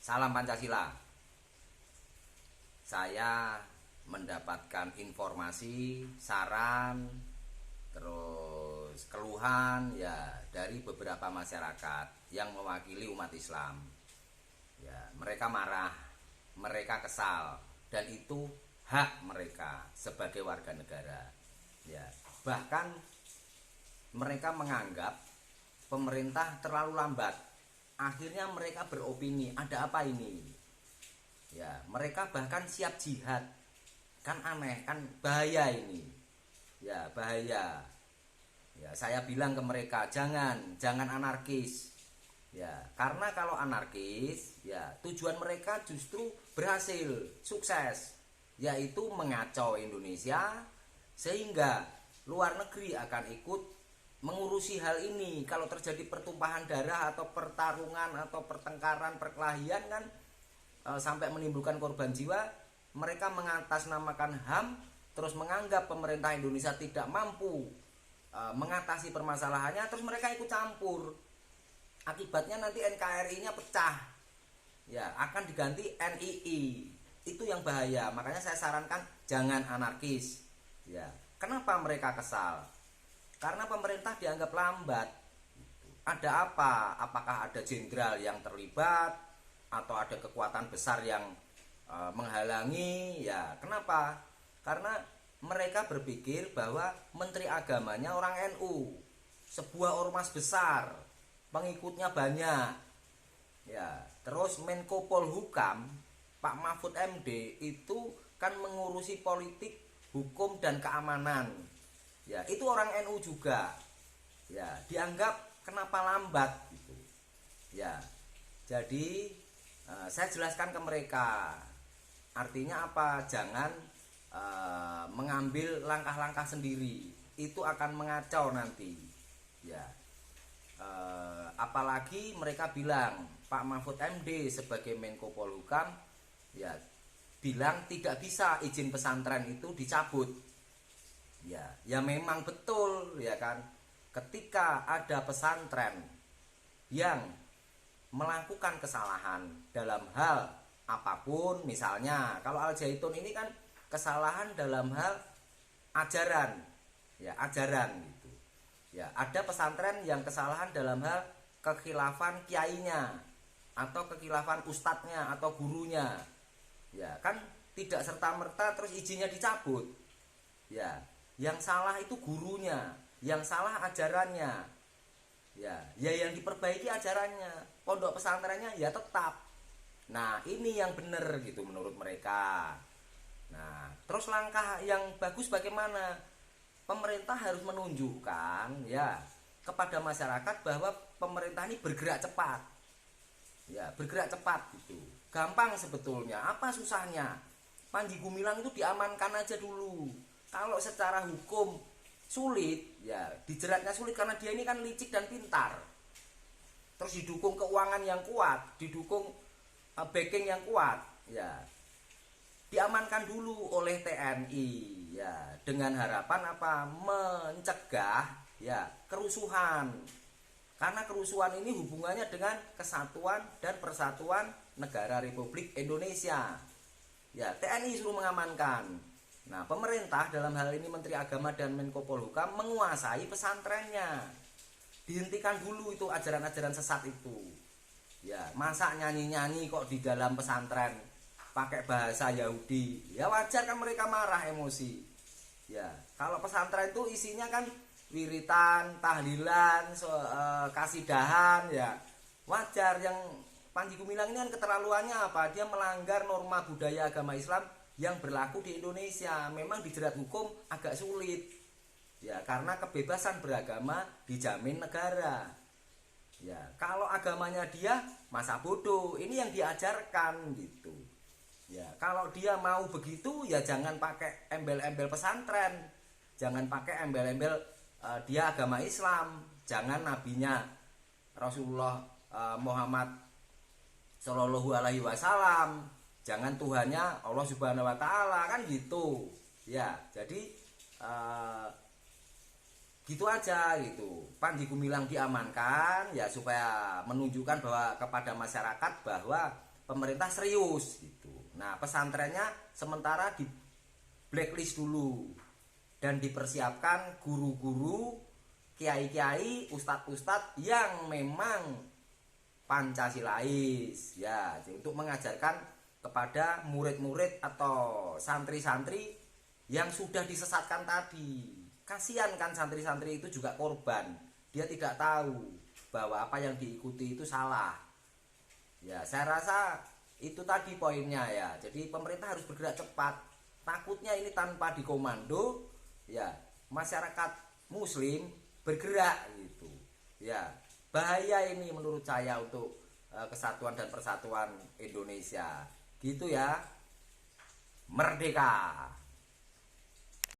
Salam Pancasila. Saya mendapatkan informasi, saran, terus keluhan ya dari beberapa masyarakat yang mewakili umat Islam. Ya, mereka marah, mereka kesal, dan itu hak mereka sebagai warga negara. Ya, bahkan mereka menganggap pemerintah terlalu lambat. Akhirnya mereka beropini, ada apa ini? Ya, mereka bahkan siap jihad. Kan aneh, kan bahaya ini. Ya, bahaya. Ya, saya bilang ke mereka, jangan anarkis. Ya, karena kalau anarkis, ya tujuan mereka justru berhasil, sukses, yaitu mengacau Indonesia sehingga luar negeri akan ikut mengurusi hal ini. Kalau terjadi pertumpahan darah atau pertarungan atau pertengkaran, perkelahian kan sampai menimbulkan korban jiwa, mereka mengatasnamakan HAM, terus menganggap pemerintah Indonesia tidak mampu mengatasi permasalahannya, terus mereka ikut campur. Akibatnya nanti NKRI-nya pecah. Ya, akan diganti NII. Itu yang bahaya. Makanya saya sarankan jangan anarkis. Ya, kenapa mereka kesal? Karena pemerintah dianggap lambat. Ada apa? Apakah ada jenderal yang terlibat atau ada kekuatan besar yang menghalangi? Ya, kenapa? Karena mereka berpikir bahwa menteri agamanya orang NU, sebuah ormas besar, pengikutnya banyak. Ya, terus Menko Polhukam Pak Mahfud MD itu kan mengurusi politik, hukum dan keamanan. Ya, itu orang NU juga. Ya, dianggap kenapa lambat gitu. Ya. Jadi saya jelaskan ke mereka. Artinya apa? Jangan mengambil langkah-langkah sendiri. Itu akan mengacau nanti. Ya. Apalagi mereka bilang Pak Mahfud MD sebagai Menko Polhukam ya bilang tidak bisa izin pesantren itu dicabut. Ya memang betul ya kan. Ketika ada pesantren yang melakukan kesalahan dalam hal apapun, misalnya kalau Al Zaitun ini kan kesalahan dalam hal ajaran, ya ajaran gitu. Ya, ada pesantren yang kesalahan dalam hal kekhilafan kiainya atau kekhilafan ustadznya atau gurunya. Ya, kan tidak serta-merta terus izinnya dicabut. Ya, yang salah itu gurunya, yang salah ajarannya. Ya yang diperbaiki ajarannya. Pondok pesantrennya ya tetap. Nah, ini yang benar gitu menurut mereka. Nah, terus langkah yang bagus bagaimana? Pemerintah harus menunjukkan ya kepada masyarakat bahwa pemerintah ini bergerak cepat. Ya, bergerak cepat gitu. Gampang sebetulnya. Apa susahnya? Panji Gumilang itu diamankan aja dulu. Kalau secara hukum sulit, ya dijeratnya sulit karena dia ini kan licik dan pintar. Terus didukung keuangan yang kuat, didukung backing yang kuat, ya diamankan dulu oleh TNI, ya dengan harapan apa? Mencegah ya kerusuhan. Karena kerusuhan ini hubungannya dengan kesatuan dan persatuan negara Republik Indonesia. Ya, TNI suruh mengamankan. Nah, pemerintah dalam hal ini Menteri Agama dan Menko Polhukam menguasai pesantrennya. Dihentikan dulu itu ajaran-ajaran sesat itu. Ya, masa nyanyi-nyanyi kok di dalam pesantren pakai bahasa Yahudi. Ya wajar kan mereka marah, emosi. Ya, kalau pesantren itu isinya kan wiritan, tahlilan, kasidahan ya. Wajar. Yang Panji Gumilang ini kan keterlaluannya apa? Dia melanggar norma budaya agama Islam yang berlaku di Indonesia. Memang dijerat hukum agak sulit. Ya, karena kebebasan beragama dijamin negara. Ya, kalau agamanya dia masa bodoh. Ini yang diajarkan gitu. Ya, kalau dia mau begitu ya jangan pakai embel-embel pesantren. Jangan pakai embel-embel dia agama Islam. Jangan nabinya Rasulullah Muhammad Shallallahu Alaihi Wasallam. Jangan Tuhannya Allah Subhanahu Wa Taala kan gitu. Ya, jadi gitu aja gitu. Panji Gumilang diamankan ya supaya menunjukkan bahwa kepada masyarakat bahwa pemerintah serius gitu. Nah, pesantrennya sementara di blacklist dulu dan dipersiapkan guru-guru, kiai-kiai, ustadz-ustadz yang memang Pancasilais ya, untuk mengajarkan kepada murid-murid atau santri-santri yang sudah disesatkan tadi. Kasihan kan santri-santri itu juga korban. Dia tidak tahu bahwa apa yang diikuti itu salah. Ya, saya rasa itu tadi poinnya ya. Jadi pemerintah harus bergerak cepat. Takutnya ini tanpa dikomando, ya masyarakat Muslim bergerak gitu. Ya, bahaya ini menurut saya untuk kesatuan dan persatuan Indonesia. Gitu ya. Merdeka.